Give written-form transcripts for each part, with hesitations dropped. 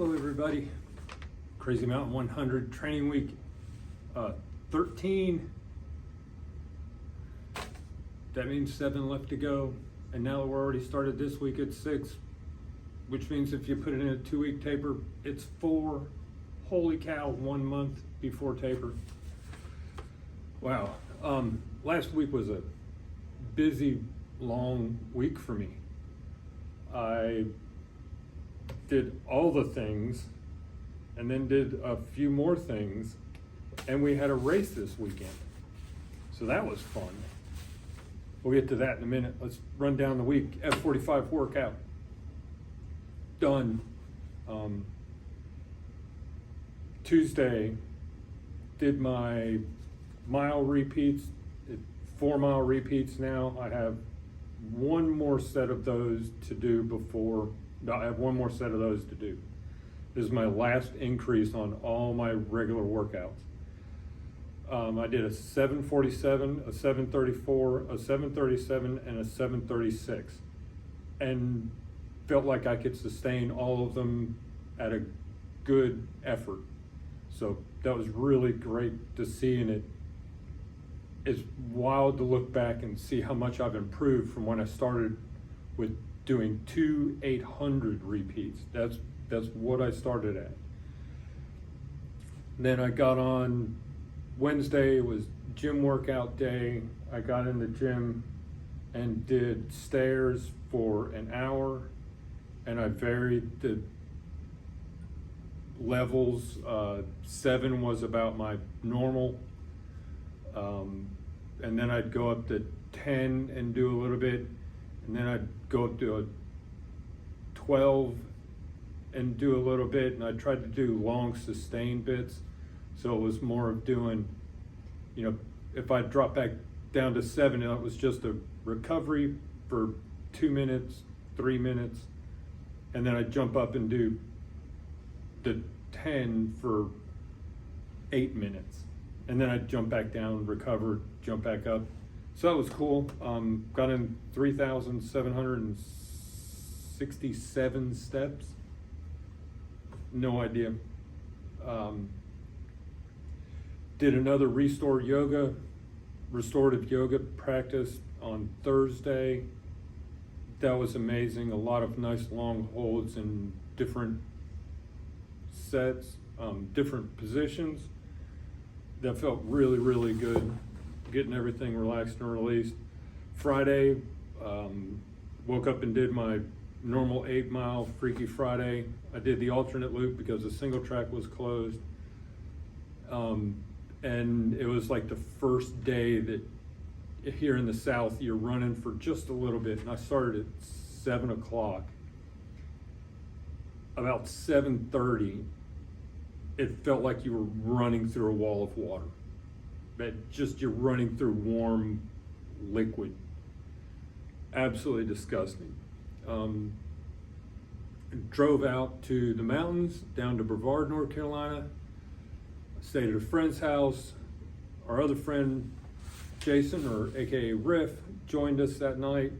Hello everybody, Crazy Mountain 100 training week 13. That means 7 left to go, and now we're already started this week at 6, which means if you put it in a 2-week taper, it's 4. Holy cow, 1 month before taper. Wow. Last week was a busy, long week for me. I did all the things and then did a few more things, and we had a race this weekend. So that was fun. We'll get to that in a minute. Let's run down the week. F45 workout. Done. Tuesday, did my mile repeats, 4-mile repeats now. I have one more set of those to do before, I have one more set of those to do. This is my last increase on all my regular workouts. I did a 7:47, a 7:34, a 7:37, and a 7:36, and felt like I could sustain all of them at a good effort. So that was really great to see, and it's wild to look back and see how much I've improved from when I started with doing 2 800 repeats. That's what I started at. Then I got on Wednesday, it was gym workout day. I got in the gym and did stairs for an hour, and I varied the levels. 7 was about my normal, and then I'd go up to 10 and do a little bit, and then I'd go up to a 12 and do a little bit, and I tried to do long sustained bits. So it was more of doing, if I drop back down to 7, it was just a recovery for 2 minutes, 3 minutes, and then I'd jump up and do the 10 for 8 minutes. And then I'd jump back down, recover, jump back up. So that was cool. Got in 3,767 steps. No idea. Did another restorative yoga practice on Thursday. That was amazing. A lot of nice long holds in different sets, different positions. That felt really, really good. Getting everything relaxed and released. Friday, woke up and did my normal 8-mile Freaky Friday. I did the alternate loop because the single track was closed. And it was like the first day that here in the South, you're running for just a little bit. And I started at 7 o'clock. About 7:30, it felt like you were running through a wall of water. That just you're running through warm liquid. Absolutely disgusting. Drove out to the mountains, down to Brevard, North Carolina. Stayed at a friend's house. Our other friend, Jason, or AKA Riff, joined us that night.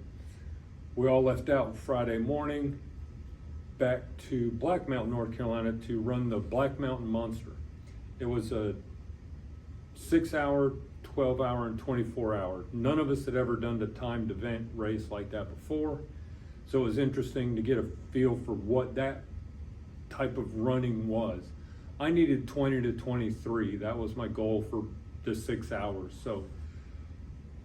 We all left out Friday morning, back to Black Mountain, North Carolina to run the Black Mountain Monster. It was a 6-hour, 12-hour, and 24-hour. None of us had ever done the timed event race like that before. So it was interesting to get a feel for what that type of running was. I needed 20 to 23. That was my goal for the 6 hours. So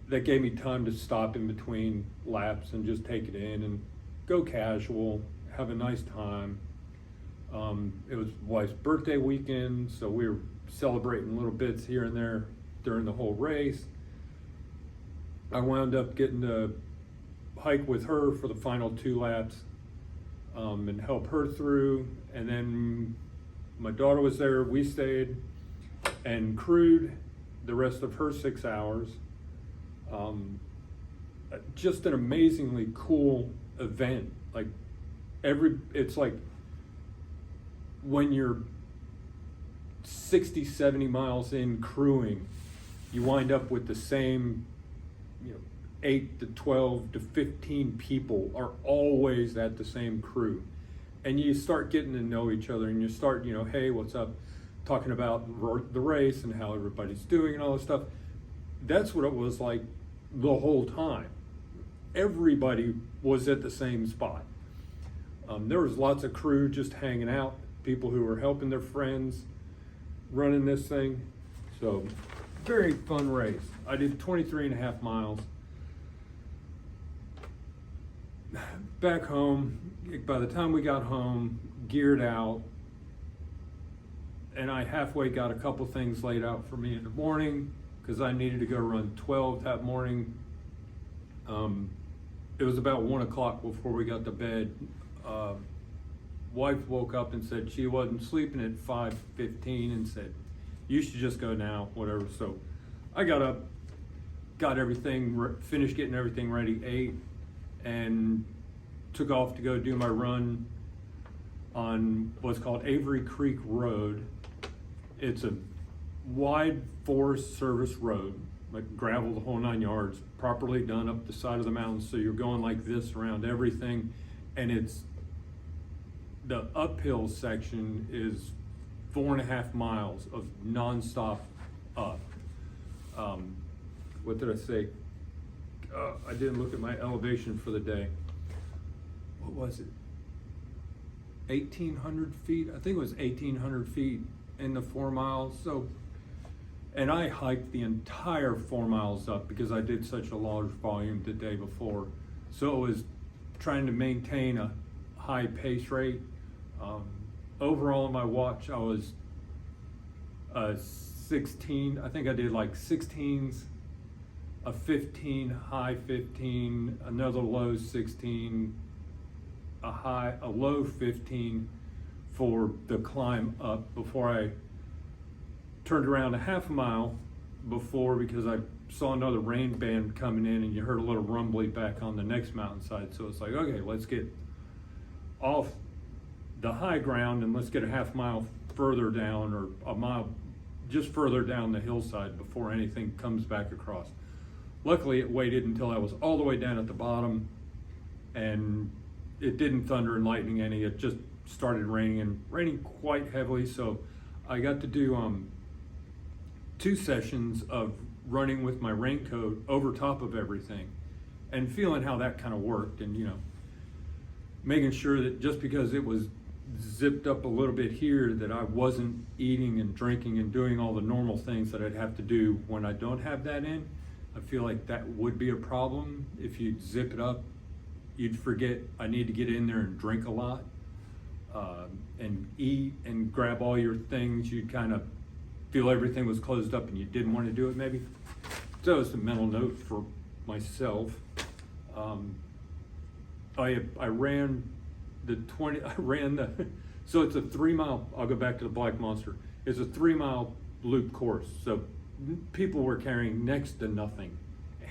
that gave me time to stop in between laps and just take it in and go casual, have a nice time. It was wife's birthday weekend, so we were celebrating little bits here and there during the whole race. I wound up getting to hike with her for the final 2 laps and help her through. And then my daughter was there, we stayed and crewed the rest of her 6 hours. Just an amazingly cool event. It's like when you're 60, 70 miles in crewing, you wind up with the same, 8 to 12 to 15 people are always at the same crew. and you start getting to know each other, and you start, hey, what's up, talking about the race and how everybody's doing and all this stuff. That's what it was like the whole time. Everybody was at the same spot. There was lots of crew just hanging out, people who were helping their friends running this thing. So very fun race. I did 23 and a half miles. Back home, by the time we got home, geared out, and I halfway got a couple things laid out for me in the morning because I needed to go run 12 that morning. It was about 1 o'clock before we got to bed. Wife woke up and said she wasn't sleeping at 5:15 and said, you should just go now, whatever. So I got up, got everything, finished getting everything ready, ate, and took off to go do my run on what's called Avery Creek Road. It's a wide Forest Service road, like gravel the whole 9 yards, properly done up the side of the mountain. So you're going like this around everything, and it's the uphill section is 4.5 miles of nonstop up. What did I say? I didn't look at my elevation for the day. What was it? 1,800 feet? I think it was 1,800 feet in the 4 miles. So, and I hiked the entire 4 miles up because I did such a large volume the day before. So it was trying to maintain a high pace rate. Overall on my watch, I was 16. I think I did like 16s, a 15, high 15, another low 16, a low 15 for the climb up before I turned around a half a mile before, because I saw another rain band coming in and you heard a little rumbly back on the next mountainside. So it's like, okay, let's get off the high ground and let's get a half mile further down, or a mile just further down the hillside before anything comes back across. Luckily it waited until I was all the way down at the bottom, and it didn't thunder and lightning any. It just started raining, and raining quite heavily. So I got to do 2 sessions of running with my raincoat over top of everything and feeling how that kind of worked, and making sure that just because it was zipped up a little bit here, that I wasn't eating and drinking and doing all the normal things that I'd have to do when I don't have that in. I feel like that would be a problem. If you zip it up, you'd forget I need to get in there and drink a lot, and eat and grab all your things. You'd kind of feel everything was closed up and you didn't want to do it maybe. So it's a mental note for myself. I ran so it's a 3 mile, I'll go back to the Black Monster. It's a 3 mile loop course. So people were carrying next to nothing,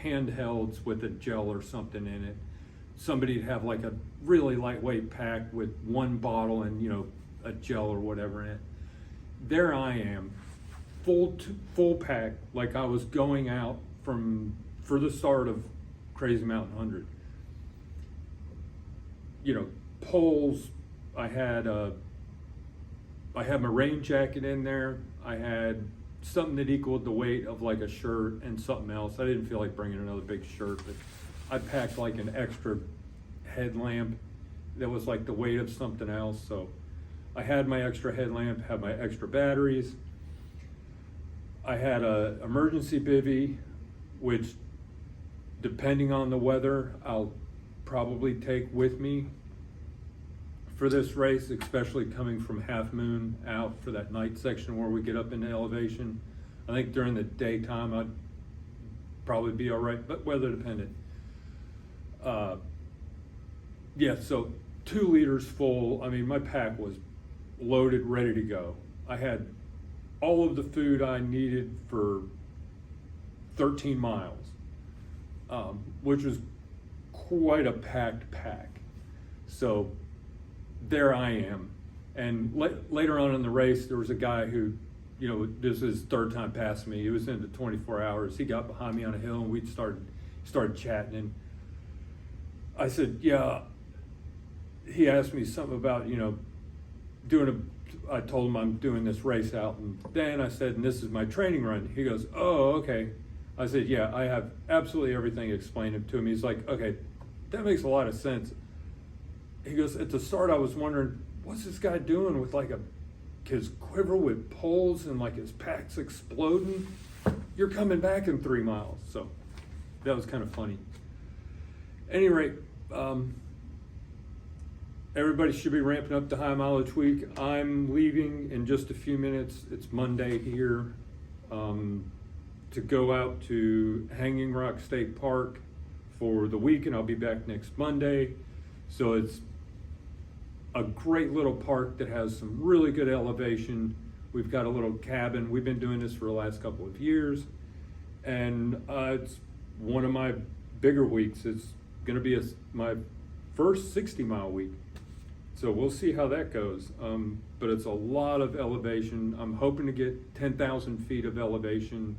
handhelds with a gel or something in it. Somebody'd have like a really lightweight pack with 1 bottle and a gel or whatever in it. There I am, full pack, like I was going out for the start of Crazy Mountain 100. Poles. I had my rain jacket in there. I had something that equaled the weight of like a shirt and something else. I didn't feel like bringing another big shirt, but I packed like an extra headlamp that was like the weight of something else. So I had my extra headlamp, had my extra batteries. I had a emergency bivvy, which depending on the weather, I'll probably take with me for this race, especially coming from Half Moon out for that night section where we get up into elevation. I think during the daytime I'd probably be all right, but weather dependent. So 2 liters full. I mean, my pack was loaded, ready to go. I had all of the food I needed for 13 miles, which was quite a packed pack. So there I am. And later on in the race, there was a guy who, this is his 3rd time passing me. He was into 24 hours. He got behind me on a hill and we started chatting. And I said, yeah, he asked me something about, I told him I'm doing this race out and then I said, and this is my training run. He goes, oh, okay. I said, yeah, I have absolutely everything explained to him. He's like, okay, that makes a lot of sense. He goes, at the start I was wondering, what's this guy doing with like his quiver with poles and like his pack's exploding? You're coming back in 3 miles. So that was kind of funny. At any rate, everybody should be ramping up to high mileage week. I'm leaving in just a few minutes. It's Monday here, to go out to Hanging Rock State Park for the week, and I'll be back next Monday. So it's a great little park that has some really good elevation. We've got a little cabin. We've been doing this for the last couple of years, and it's one of my bigger weeks. It's going to be my first 60-mile week. So we'll see how that goes. But it's a lot of elevation. I'm hoping to get 10,000 feet of elevation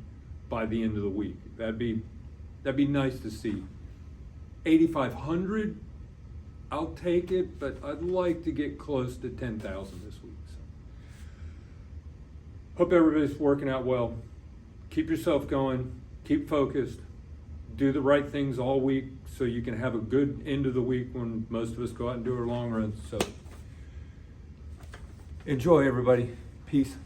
by the end of the week. That'd be nice to see. 8,500, I'll take it, but I'd like to get close to 10,000 this week. So. Hope everybody's working out well. Keep yourself going, keep focused, do the right things all week so you can have a good end of the week when most of us go out and do our long runs. So enjoy, everybody. Peace.